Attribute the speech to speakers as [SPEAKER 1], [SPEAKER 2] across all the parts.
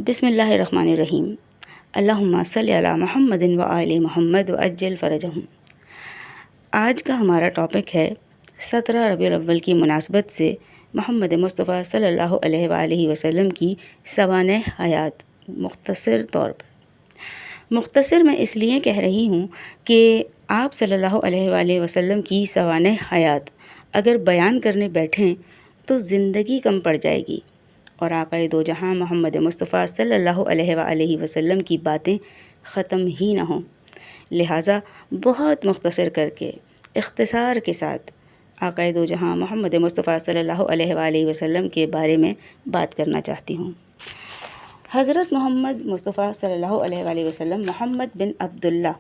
[SPEAKER 1] بسم اللہ الرحمن الرحیم۔ اللہم صلی علی محمد و آل محمد و عجل فرجہم۔ آج کا ہمارا ٹاپک ہے 17 ربیع الاول کی مناسبت سے محمد مصطفیٰ صلی اللہ علیہ وآلہ وسلم کی سوانح حیات۔ مختصر طور پر مختصر میں اس لیے کہہ رہی ہوں کہ آپ صلی اللہ علیہ وآلہ وسلم کی سوانح حیات اگر بیان کرنے بیٹھیں تو زندگی کم پڑ جائے گی اور آقا دو جہاں محمد مصطفیٰ صلی اللہ علیہ وآلہ وسلم کی باتیں ختم ہی نہ ہوں۔ لہٰذا بہت مختصر کر کے اختصار کے ساتھ آقا دو جہاں محمد مصطفیٰ صلی اللہ علیہ وآلہ وسلم کے بارے میں بات کرنا چاہتی ہوں۔ حضرت محمد مصطفیٰ صلی اللہ علیہ وآلہ وسلم محمد بن عبداللہ،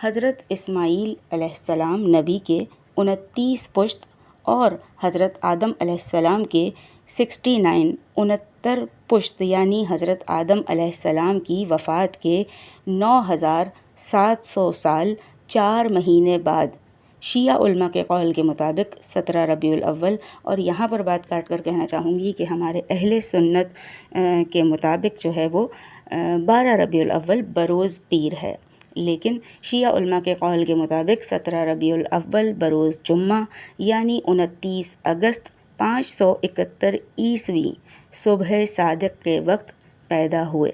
[SPEAKER 1] حضرت اسماعیل علیہ السلام نبی کے 29 پشت اور حضرت آدم علیہ السلام کے 69 پشت، یعنی حضرت آدم علیہ السلام کی وفات کے 9700 سال 4 مہینے بعد شیعہ علماء کے قول کے مطابق 17 ربیع الاول، اور یہاں پر بات کاٹ کر کہنا چاہوں گی کہ ہمارے اہل سنت کے مطابق جو ہے وہ 12 ربیع الاول بروز پیر ہے، لیکن شیعہ علماء کے قول کے مطابق 17 ربیع الاول بروز جمعہ، یعنی 29 اگست 571 عیسوی صبح صادق کے وقت پیدا ہوئے۔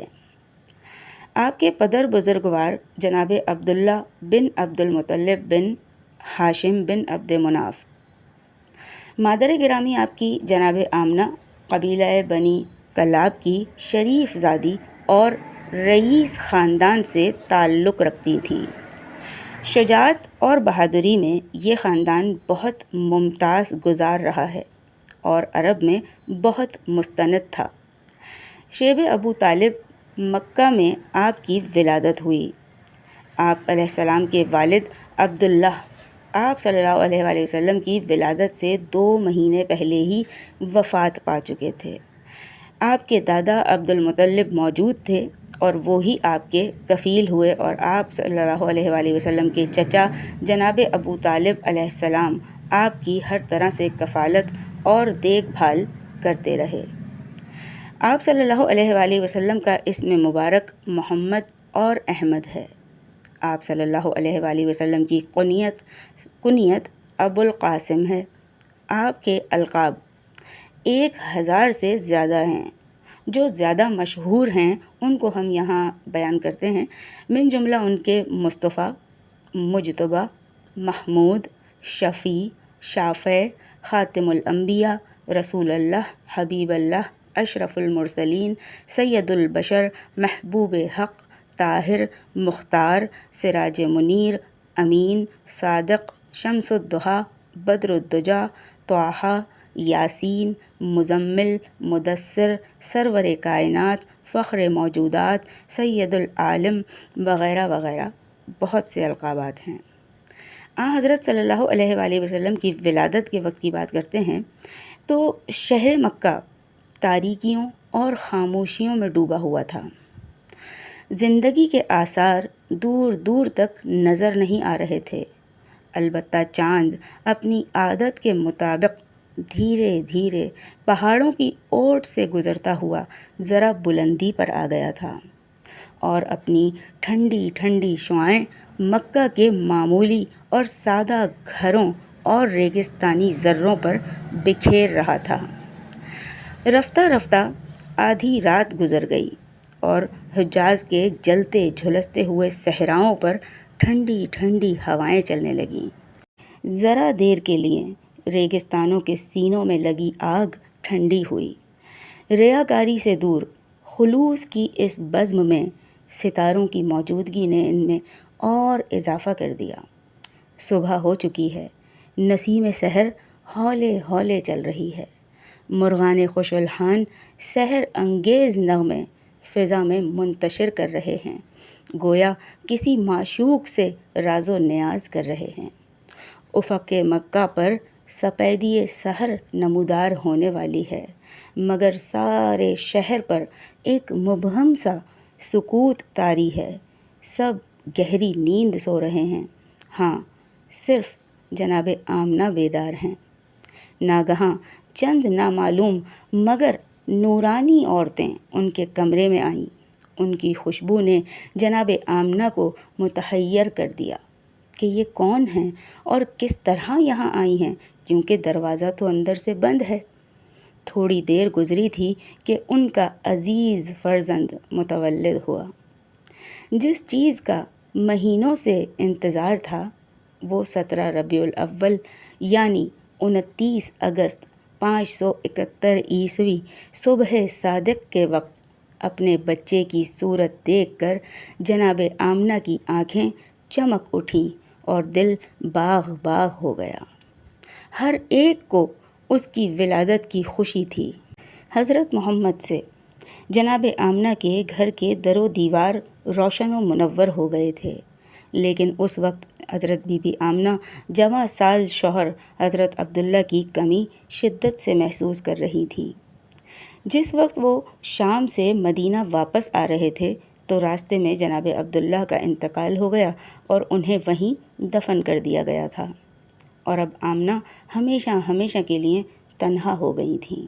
[SPEAKER 1] آپ کے پدر بزرگوار جناب عبداللہ بن عبد المطلب بن ہاشم بن عبد مناف، مادر گرامی آپ کی جناب آمنہ قبیلہ بنی کلاب کی شریف زادی اور رئیس خاندان سے تعلق رکھتی تھیں۔ شجاعت اور بہادری میں یہ خاندان بہت ممتاز گزار رہا ہے اور عرب میں بہت مستند تھا۔ شیب ابو طالب مکہ میں آپ کی ولادت ہوئی۔ آپ علیہ السلام کے والد عبداللہ آپ صلی اللہ علیہ وآلہ وسلم کی ولادت سے 2 مہینے پہلے ہی وفات پا چکے تھے۔ آپ کے دادا عبد المطلب موجود تھے اور وہی آپ کے کفیل ہوئے، اور آپ صلی اللہ علیہ وآلہ وسلم کے چچا جناب ابو طالب علیہ السلام آپ کی ہر طرح سے کفالت اور دیکھ بھال کرتے رہے۔ آپ صلی اللہ علیہ وآلہ وسلم کا اسم مبارک محمد اور احمد ہے۔ آپ صلی اللہ علیہ وآلہ وسلم کی کنیت ابو القاسم ہے۔ آپ کے القاب 1000 سے زیادہ ہیں۔ جو زیادہ مشہور ہیں ان کو ہم یہاں بیان کرتے ہیں، من جملہ ان کے مصطفیٰ، مجتبیٰ، محمود، شفیع، شافع، خاتم الانبیاء، رسول اللہ، حبیب اللہ، اشرف المرسلین، سید البشر، محبوب حق، طاہر، مختار، سراج منیر، امین، صادق، شمس الضحیٰ، بدر الدجیٰ، طٰہٰ، یاسین، مزمل، مدثر، سرور کائنات، فخر موجودات، سید العالم وغیرہ وغیرہ بہت سے القابات ہیں۔ حضرت صلی اللہ علیہ وآلہ وسلم کی ولادت کے وقت کی بات کرتے ہیں تو شہر مکہ تاریکیوں اور خاموشیوں میں ڈوبا ہوا تھا۔ زندگی کے آثار دور دور تک نظر نہیں آ رہے تھے، البتہ چاند اپنی عادت کے مطابق دھیرے دھیرے پہاڑوں کی اوٹ سے گزرتا ہوا ذرا بلندی پر آ گیا تھا اور اپنی ٹھنڈی ٹھنڈی شعاعیں مکہ کے معمولی اور سادہ گھروں اور ریگستانی ذروں پر بکھیر رہا تھا۔ رفتہ رفتہ آدھی رات گزر گئی اور حجاز کے جلتے جھلستے ہوئے صحراؤں پر ٹھنڈی ٹھنڈی ہوائیں چلنے لگیں۔ ذرا دیر کے لیے ریگستانوں کے سینوں میں لگی آگ ٹھنڈی ہوئی۔ ریاکاری سے دور خلوص کی اس بزم میں ستاروں کی موجودگی نے ان میں اور اضافہ کر دیا۔ صبح ہو چکی ہے، نسیم سحر ہولے ہولے چل رہی ہے، مرغان خوش الحان سحر انگیز نغمے فضا میں منتشر کر رہے ہیں، گویا کسی معشوق سے راز و نیاز کر رہے ہیں۔ افق مکہ پر سپیدی سحر نمودار ہونے والی ہے، مگر سارے شہر پر ایک مبہم سا سکوت طاری ہے، سب گہری نیند سو رہے ہیں، ہاں صرف جناب آمنہ بیدار ہیں۔ ناگہاں چند نامعلوم مگر نورانی عورتیں ان کے کمرے میں آئیں۔ ان کی خوشبو نے جناب آمنہ کو متحیر کر دیا کہ یہ کون ہیں اور کس طرح یہاں آئی ہیں، کیونکہ دروازہ تو اندر سے بند ہے۔ تھوڑی دیر گزری تھی کہ ان کا عزیز فرزند متولد ہوا۔ جس چیز کا مہینوں سے انتظار تھا وہ 17 ربیع الاول یعنی 29 اگست 571 عیسوی صبح صادق کے وقت اپنے بچے کی صورت دیکھ کر جناب آمنہ کی آنکھیں چمک اٹھیں اور دل باغ باغ ہو گیا۔ ہر ایک کو اس کی ولادت کی خوشی تھی۔ حضرت محمد سے جناب آمنہ کے گھر کے در و دیوار روشن و منور ہو گئے تھے، لیکن اس وقت حضرت بی بی آمنہ جواں سال شوہر حضرت عبداللہ کی کمی شدت سے محسوس کر رہی تھیں۔ جس وقت وہ شام سے مدینہ واپس آ رہے تھے تو راستے میں جناب عبداللہ کا انتقال ہو گیا اور انہیں وہیں دفن کر دیا گیا تھا، اور اب آمنہ ہمیشہ ہمیشہ کے لیے تنہا ہو گئی تھیں۔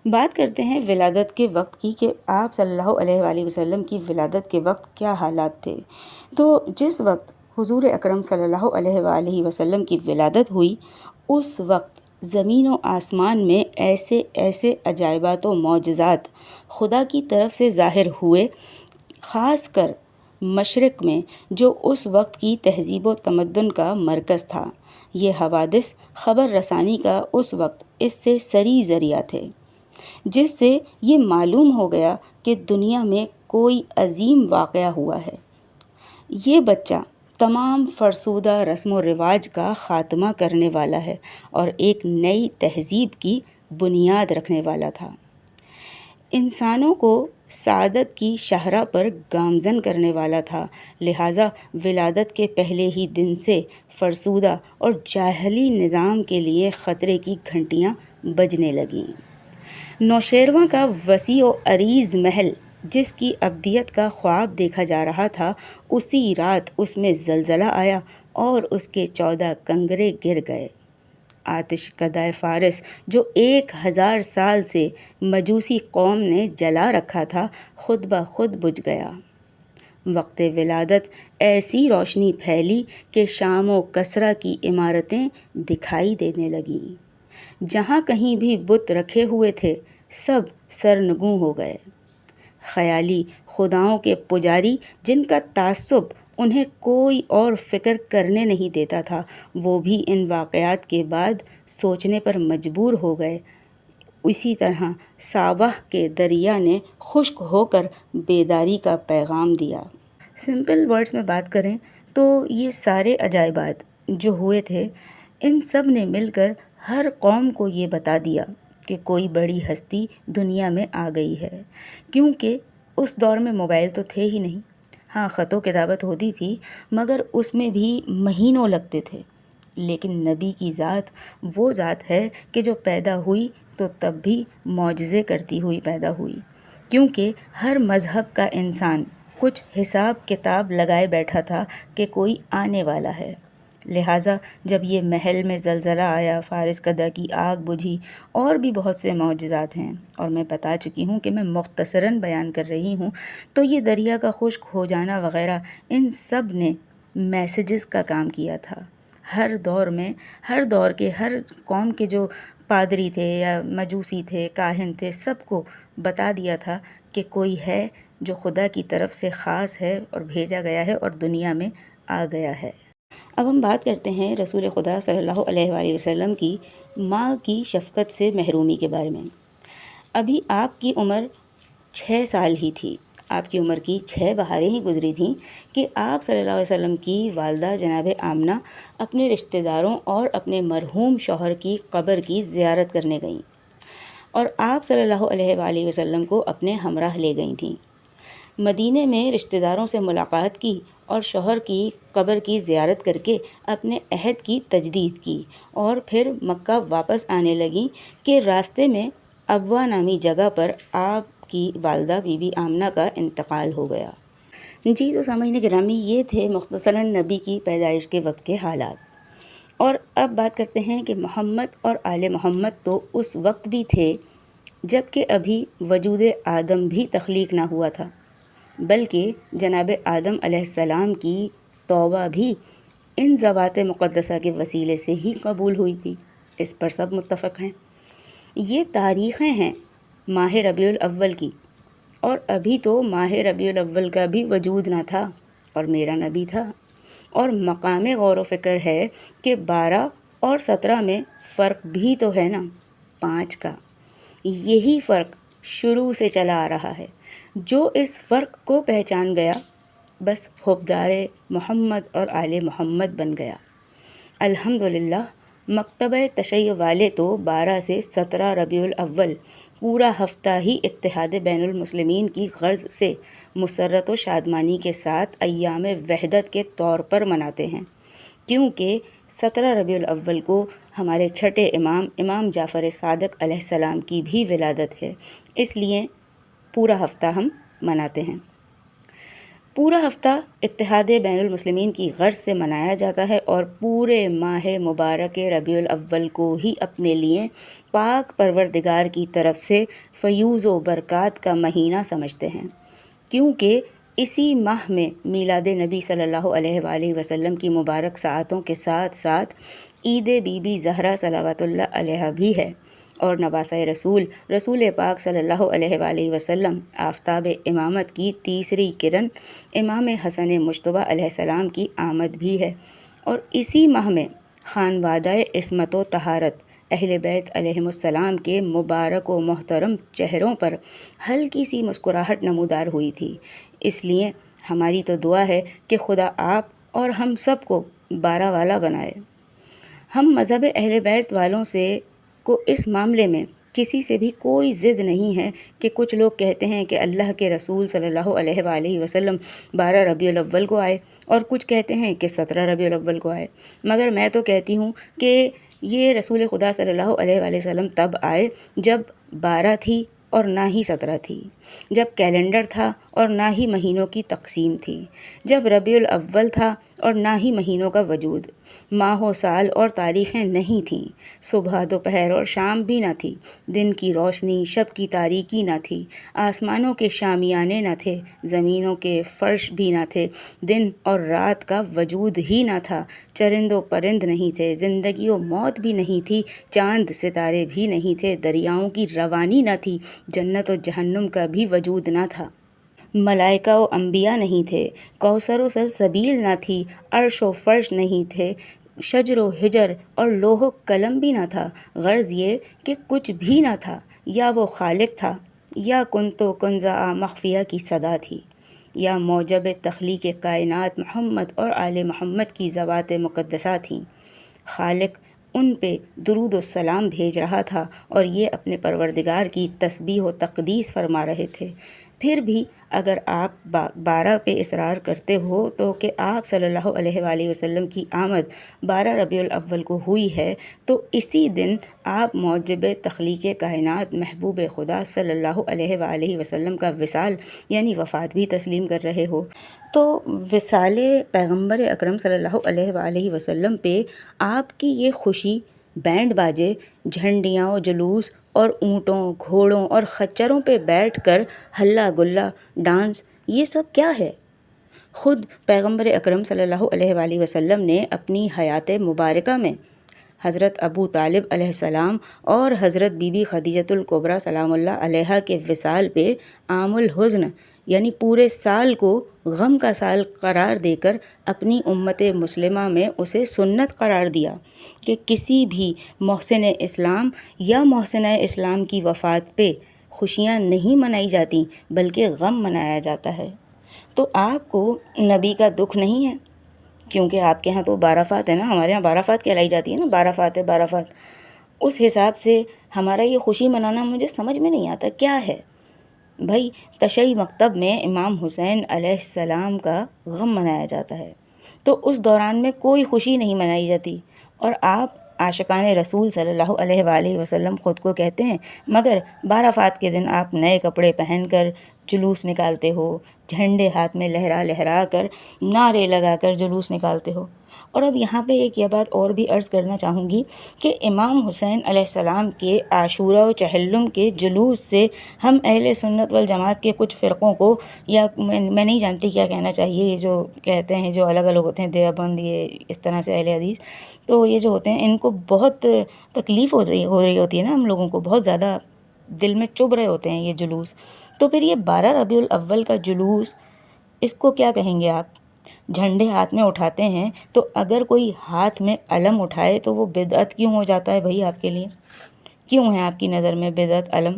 [SPEAKER 1] بات کرتے ہیں ولادت کے وقت کی کہ آپ صلی اللہ علیہ وآلہ وسلم کی ولادت کے وقت کیا حالات تھے۔ تو جس وقت حضور اکرم صلی اللہ علیہ وآلہ وسلم کی ولادت ہوئی اس وقت زمین و آسمان میں ایسے ایسے عجائبات و معجزات خدا کی طرف سے ظاہر ہوئے، خاص کر مشرق میں جو اس وقت کی تہذیب و تمدن کا مرکز تھا۔ یہ حوادث خبر رسانی کا اس وقت اس سے سری ذریعہ تھے، جس سے یہ معلوم ہو گیا کہ دنیا میں کوئی عظیم واقعہ ہوا ہے۔ یہ بچہ تمام فرسودہ رسم و رواج کا خاتمہ کرنے والا ہے اور ایک نئی تہذیب کی بنیاد رکھنے والا تھا۔ انسانوں کو سعادت کی شاہراہ پر گامزن کرنے والا تھا، لہٰذا ولادت کے پہلے ہی دن سے فرسودہ اور جاہلی نظام کے لیے خطرے کی گھنٹیاں بجنے لگیں۔ نوشیروان کا وسیع و عریض محل جس کی ابدیت کا خواب دیکھا جا رہا تھا، اسی رات اس میں زلزلہ آیا اور اس کے 14 کنگرے گر گئے۔ آتش کدہ فارس جو 1000 سال سے مجوسی قوم نے جلا رکھا تھا خود بخود بجھ گیا۔ وقت ولادت ایسی روشنی پھیلی کہ شام و کسرا کی عمارتیں دکھائی دینے لگیں۔ جہاں کہیں بھی بت رکھے ہوئے تھے سب سرنگوں ہو گئے۔ خیالی خداؤں کے پجاری جن کا تعصب انہیں کوئی اور فکر کرنے نہیں دیتا تھا، وہ بھی ان واقعات کے بعد سوچنے پر مجبور ہو گئے۔ اسی طرح ساوہ کے دریا نے خشک ہو کر بیداری کا پیغام دیا۔ سمپل ورڈز میں بات کریں تو یہ سارے عجائبات جو ہوئے تھے ان سب نے مل کر ہر قوم کو یہ بتا دیا کہ کوئی بڑی ہستی دنیا میں آ گئی ہے، کیونکہ اس دور میں موبائل تو تھے ہی نہیں۔ ہاں، خط و کتابت ہوتی تھی مگر اس میں بھی مہینوں لگتے تھے، لیکن نبی کی ذات وہ ذات ہے کہ جو پیدا ہوئی تو تب بھی معجزے کرتی ہوئی پیدا ہوئی، کیونکہ ہر مذہب کا انسان کچھ حساب کتاب لگائے بیٹھا تھا کہ کوئی آنے والا ہے۔ لہٰذا جب یہ محل میں زلزلہ آیا، فارس کدہ کی آگ بجھی، اور بھی بہت سے معجزات ہیں اور میں بتا چکی ہوں کہ میں مختصراً بیان کر رہی ہوں، تو یہ دریا کا خشک ہو جانا وغیرہ ان سب نے میسیجز کا کام کیا تھا۔ ہر دور میں ہر دور کے ہر قوم کے جو پادری تھے یا مجوسی تھے، کاہن تھے، سب کو بتا دیا تھا کہ کوئی ہے جو خدا کی طرف سے خاص ہے اور بھیجا گیا ہے اور دنیا میں آ گیا ہے۔ اب ہم بات کرتے ہیں رسول خدا صلی اللہ علیہ وآلہ وسلم کی ماں کی شفقت سے محرومی کے بارے میں۔ ابھی آپ کی عمر 6 سال ہی تھی، آپ کی عمر کی 6 بہاریں ہی گزری تھیں کہ آپ صلی اللہ علیہ وسلم کی والدہ جناب آمنہ اپنے رشتہ داروں اور اپنے مرحوم شوہر کی قبر کی زیارت کرنے گئیں، اور آپ صلی اللہ علیہ وآلہ وسلم کو اپنے ہمراہ لے گئی تھیں۔ مدینے میں رشتہ داروں سے ملاقات کی اور شوہر کی قبر کی زیارت کر کے اپنے عہد کی تجدید کی، اور پھر مکہ واپس آنے لگیں کہ راستے میں ابوا نامی جگہ پر آپ کی والدہ بی بی آمنہ کا انتقال ہو گیا۔ جی تو سامعین گرامی، یہ تھے مختصراً نبی کی پیدائش کے وقت کے حالات۔ اور اب بات کرتے ہیں کہ محمد اور آل محمد تو اس وقت بھی تھے، جب کہ ابھی وجود آدم بھی تخلیق نہ ہوا تھا، بلکہ جناب آدم علیہ السلام کی توبہ بھی ان ذوات مقدسہ کے وسیلے سے ہی قبول ہوئی تھی۔ اس پر سب متفق ہیں۔ یہ تاریخیں ہیں ماہ ربیع الاول کی، اور ابھی تو ماہ ربیع الاول کا بھی وجود نہ تھا اور میرا نبی تھا۔ اور مقام غور و فکر ہے کہ 12 اور 17 میں فرق بھی تو ہے نا، 5 کا۔ یہی فرق شروع سے چلا آ رہا ہے۔ جو اس فرق کو پہچان گیا بس حبدار محمد اور آل محمد بن گیا۔ الحمدللہ مکتبہ تشیع والے تو 12 سے 17 ربیع الاول پورا ہفتہ ہی اتحاد بین المسلمین کی غرض سے مسرت و شادمانی کے ساتھ ایام وحدت کے طور پر مناتے ہیں، کیونکہ 17 ربیع الاول کو ہمارے چھٹے امام جعفر صادق علیہ السلام کی بھی ولادت ہے، اس لیے پورا ہفتہ ہم مناتے ہیں۔ پورا ہفتہ اتحاد بین المسلمین کی غرض سے منایا جاتا ہے اور پورے ماہ مبارک ربیع الاول کو ہی اپنے لیے پاک پروردگار کی طرف سے فیوز و برکات کا مہینہ سمجھتے ہیں، کیونکہ اسی ماہ میں میلاد نبی صلی اللہ علیہ وآلہ وسلم کی مبارک ساعتوں کے ساتھ ساتھ عید بی بی زہرا صلوات اللہ علیہا بھی ہے، اور نواسہ رسول پاک صلی اللہ علیہ وآلہ وسلم آفتاب امامت کی تیسری کرن امام حسن مجتبیٰ علیہ السلام کی آمد بھی ہے، اور اسی ماہ میں خانوادہ عصمت و طہارت اہل بیت علیہم السلام کے مبارک و محترم چہروں پر ہلکی سی مسکراہٹ نمودار ہوئی تھی۔ اس لیے ہماری تو دعا ہے کہ خدا آپ اور ہم سب کو 12 والا بنائے۔ ہم مذہب اہل بیت والوں سے کو اس معاملے میں کسی سے بھی کوئی ضد نہیں ہے کہ کچھ لوگ کہتے ہیں کہ اللہ کے رسول صلی اللہ علیہ وآلہ وسلم 12 ربیع الاول کو آئے، اور کچھ کہتے ہیں کہ 17 ربیع الاول کو آئے، مگر میں تو کہتی ہوں کہ یہ رسول خدا صلی اللہ علیہ وآلہ وسلم تب آئے جب 12 تھی اور نہ ہی 17 تھی، جب کیلنڈر تھا اور نہ ہی مہینوں کی تقسیم تھی، جب ربیع الاول تھا اور نہ ہی مہینوں کا وجود، ماہ و سال اور تاریخیں نہیں تھیں، صبح دوپہر اور شام بھی نہ تھی، دن کی روشنی شب کی تاریکی نہ تھی، آسمانوں کے شامیانے نہ تھے، زمینوں کے فرش بھی نہ تھے، دن اور رات کا وجود ہی نہ تھا، چرند و پرند نہیں تھے، زندگی و موت بھی نہیں تھی، چاند ستارے بھی نہیں تھے، دریاؤں کی روانی نہ تھی، جنت و جہنم کا بھی وجود نہ تھا، ملائکہ و انبیاء نہیں تھے، کوثر و سلسبیل نہ تھی، عرش و فرش نہیں تھے، شجر و حجر اور لوح و قلم بھی نہ تھا۔ غرض یہ کہ کچھ بھی نہ تھا، یا وہ خالق تھا، یا کنت و کنزا مخفیہ کی صدا تھی، یا موجب تخلیق کائنات محمد اور آل محمد کی ذوات مقدسہ تھیں۔ خالق ان پہ درود و سلام بھیج رہا تھا اور یہ اپنے پروردگار کی تسبیح و تقدیس فرما رہے تھے۔ پھر بھی اگر آپ 12 پہ اصرار کرتے ہو تو کہ آپ صلی اللہ علیہ وآلہ وسلم کی آمد 12 ربیع الاول کو ہوئی ہے، تو اسی دن آپ موجب تخلیق کائنات محبوب خدا صلی اللہ علیہ وآلہ وسلم کا وصال یعنی وفات بھی تسلیم کر رہے ہو۔ تو وصال پیغمبر اکرم صلی اللہ علیہ وآلہ وسلم پہ آپ کی یہ خوشی بینڈ باجے، جھنڈیاں و جلوس اور اونٹوں، گھوڑوں اور خچروں پہ بیٹھ کر ہلا گلا، ڈانس، یہ سب کیا ہے؟ خود پیغمبر اکرم صلی اللہ علیہ وآلہ وسلم نے اپنی حیات مبارکہ میں حضرت ابو طالب علیہ السلام اور حضرت بی بی خدیجۃ الکبریٰ سلام اللہ علیہا کے وصال پہ عام الحزن یعنی پورے سال کو غم کا سال قرار دے کر اپنی امت مسلمہ میں اسے سنت قرار دیا کہ کسی بھی محسن اسلام یا محسنہ اسلام کی وفات پہ خوشیاں نہیں منائی جاتیں بلکہ غم منایا جاتا ہے۔ تو آپ کو نبی کا دکھ نہیں ہے، کیونکہ آپ کے ہاں تو 12 فات ہے نا، ہمارے ہاں 12 فات کہلائی جاتی ہے نا، 12 فات ہے، 12 فات۔ اس حساب سے ہمارا یہ خوشی منانا مجھے سمجھ میں نہیں آتا کیا ہے بھائی۔ تشیع مکتب میں امام حسین علیہ السلام کا غم منایا جاتا ہے، تو اس دوران میں کوئی خوشی نہیں منائی جاتی، اور آپ عاشقان رسول صلی اللہ علیہ وآلہ وسلم خود کو کہتے ہیں، مگر 12 فات کے دن آپ نئے کپڑے پہن کر جلوس نکالتے ہو، جھنڈے ہاتھ میں لہرا لہرا کر، نعرے لگا کر جلوس نکالتے ہو۔ اور اب یہاں پہ ایک یہ بات اور بھی عرض کرنا چاہوں گی کہ امام حسین علیہ السلام کے عاشورہ و چہلم کے جلوس سے ہم اہل سنت والجماعت کے کچھ فرقوں کو، یا میں نہیں جانتی کیا کہنا چاہیے، یہ جو کہتے ہیں جو الگ الگ ہوتے ہیں دیوبند، یہ اس طرح سے اہل حدیث، تو یہ جو ہوتے ہیں ان کو بہت تکلیف ہو رہی ہوتی ہے نا، ہم لوگوں کو بہت زیادہ دل میں چبھ رہے ہوتے ہیں یہ جلوس. تو پھر یہ 12 ربیع الاول کا جلوس، اس کو کیا کہیں گے آپ؟ جھنڈے ہاتھ میں اٹھاتے ہیں، تو اگر کوئی ہاتھ میں علم اٹھائے تو وہ بدعت کیوں ہو جاتا ہے بھائی آپ کے لیے؟ کیوں ہے آپ کی نظر میں بدعت علم؟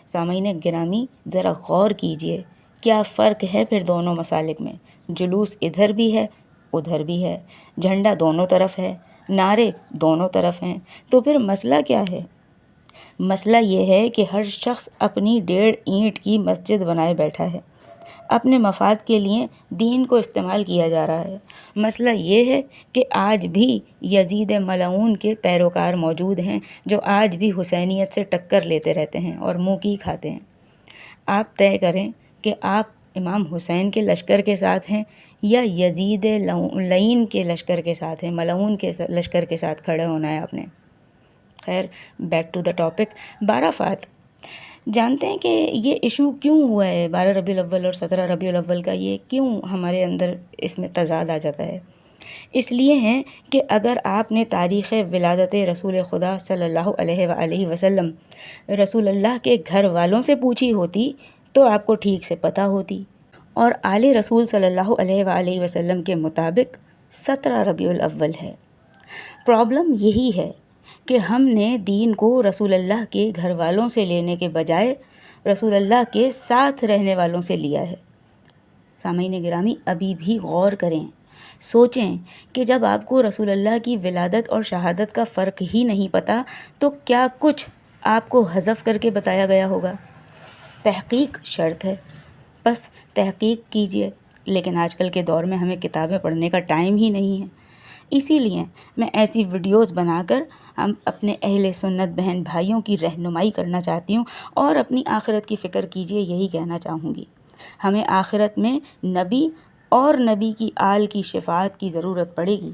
[SPEAKER 1] سامعین گرامی ذرا غور کیجئے، کیا فرق ہے پھر دونوں مسالک میں؟ جلوس ادھر بھی ہے ادھر بھی ہے، جھنڈا دونوں طرف ہے، نعرے دونوں طرف ہیں، تو پھر مسئلہ کیا ہے؟ مسئلہ یہ ہے کہ ہر شخص اپنی 1.5 اینٹ کی مسجد بنائے بیٹھا ہے، اپنے مفاد کے لیے دین کو استعمال کیا جا رہا ہے. مسئلہ یہ ہے کہ آج بھی یزید ملعون کے پیروکار موجود ہیں جو آج بھی حسینیت سے ٹکر لیتے رہتے ہیں اور منہ کی کھاتے ہیں. آپ طے کریں کہ آپ امام حسین کے لشکر کے ساتھ ہیں یا یزید لعین کے لشکر کے ساتھ ہیں، ملعون کے لشکر کے ساتھ کھڑے ہونا ہے آپ نے. خیر، بیک ٹو دا ٹاپک. 12 فات جانتے ہیں کہ یہ ایشو کیوں ہوا ہے 12 ربیع الاول اور 17 ربیع الاول کا؟ یہ کیوں ہمارے اندر اس میں تضاد آ جاتا ہے؟ اس لیے ہیں کہ اگر آپ نے تاریخ ولادت رسول خدا صلی اللہ علیہ وآلہ وسلم رسول اللہ کے گھر والوں سے پوچھی ہوتی تو آپ کو ٹھیک سے پتہ ہوتی، اور آل رسول صلی اللہ علیہ وآلہ وسلم کے مطابق 17 ربیع الاول ہے. پرابلم یہی ہے کہ ہم نے دین کو رسول اللہ کے گھر والوں سے لینے کے بجائے رسول اللہ کے ساتھ رہنے والوں سے لیا ہے. سامعین گرامی ابھی بھی غور کریں، سوچیں کہ جب آپ کو رسول اللہ کی ولادت اور شہادت کا فرق ہی نہیں پتہ تو کیا کچھ آپ کو حذف کر کے بتایا گیا ہوگا؟ تحقیق شرط ہے، بس تحقیق کیجئے. لیکن آج کل کے دور میں ہمیں کتابیں پڑھنے کا ٹائم ہی نہیں ہے، اسی لیے میں ایسی ویڈیوز بنا کر ہم اپنے اہل سنت بہن بھائیوں کی رہنمائی کرنا چاہتی ہوں، اور اپنی آخرت کی فکر کیجئے، یہی کہنا چاہوں گی. ہمیں آخرت میں نبی اور نبی کی آل کی شفاعت کی ضرورت پڑے گی،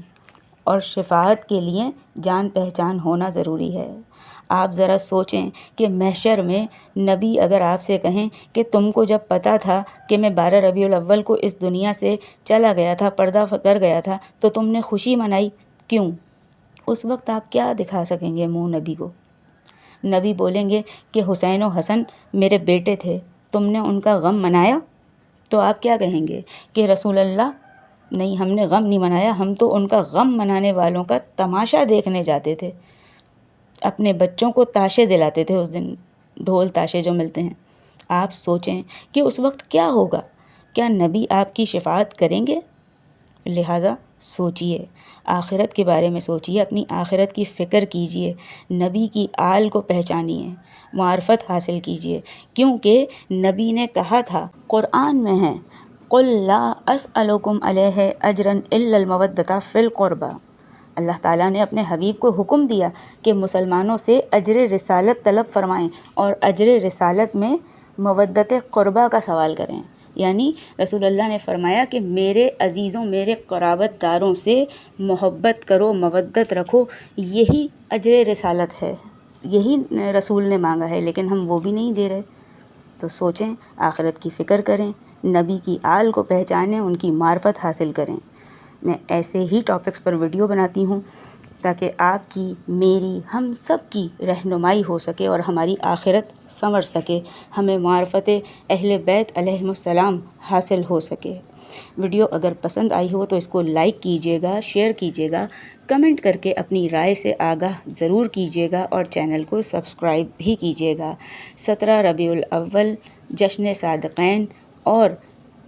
[SPEAKER 1] اور شفاعت کے لیے جان پہچان ہونا ضروری ہے. آپ ذرا سوچیں کہ محشر میں نبی اگر آپ سے کہیں کہ تم کو جب پتہ تھا کہ میں 12 ربیع الاول کو اس دنیا سے چلا گیا تھا، پردہ کر گیا تھا، تو تم نے خوشی منائی کیوں؟ اس وقت آپ کیا دکھا سکیں گے منہ نبی کو؟ نبی بولیں گے کہ حسین و حسن میرے بیٹے تھے، تم نے ان کا غم منایا؟ تو آپ کیا کہیں گے کہ رسول اللہ نہیں، ہم نے غم نہیں منایا، ہم تو ان کا غم منانے والوں کا تماشا دیکھنے جاتے تھے، اپنے بچوں کو تاشے دلاتے تھے اس دن، ڈھول تاشے جو ملتے ہیں. آپ سوچیں کہ اس وقت کیا ہوگا؟ کیا نبی آپ کی شفاعت کریں گے؟ لہٰذا سوچئے، آخرت کے بارے میں سوچئے، اپنی آخرت کی فکر کیجئے، نبی کی آل کو پہچانیے، معرفت حاصل کیجئے، کیونکہ نبی نے کہا تھا، قرآن میں ہے، قُلْ لَا أَسْأَلُكُمْ عَلَيْهِ أَجْرًا إِلَّا الْمَوَدَّةَ فِي الْقُرْبَى. اللہ تعالیٰ نے اپنے حبیب کو حکم دیا کہ مسلمانوں سے اجر رسالت طلب فرمائیں، اور اجر رسالت میں مودت قربہ کا سوال کریں. یعنی رسول اللہ نے فرمایا کہ میرے عزیزوں، میرے قرابت داروں سے محبت کرو، مودت رکھو، یہی اجر رسالت ہے، یہی رسول نے مانگا ہے، لیکن ہم وہ بھی نہیں دے رہے. تو سوچیں، آخرت کی فکر کریں، نبی کی آل کو پہچانیں، ان کی معرفت حاصل کریں. میں ایسے ہی ٹاپکس پر ویڈیو بناتی ہوں تاکہ آپ کی، میری، ہم سب کی رہنمائی ہو سکے اور ہماری آخرت سنور سکے، ہمیں معرفت اہل بیت علیہم السلام حاصل ہو سکے. ویڈیو اگر پسند آئی ہو تو اس کو لائک کیجیے گا، شیئر کیجیے گا، کمنٹ کر کے اپنی رائے سے آگاہ ضرور کیجیے گا، اور چینل کو سبسکرائب بھی کیجیے گا. 17 ربیع الاول جشن صادقین اور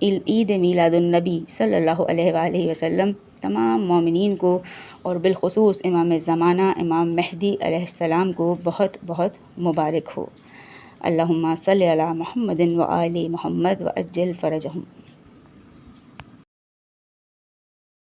[SPEAKER 1] عید میلاد النبی صلی اللہ علیہ وآلہ وسلم تمام مومنین کو، اور بالخصوص امام زمانہ امام مہدی علیہ السلام کو بہت بہت مبارک ہو. اللہم صلی علی محمد وآل محمد وعجل فرجہم.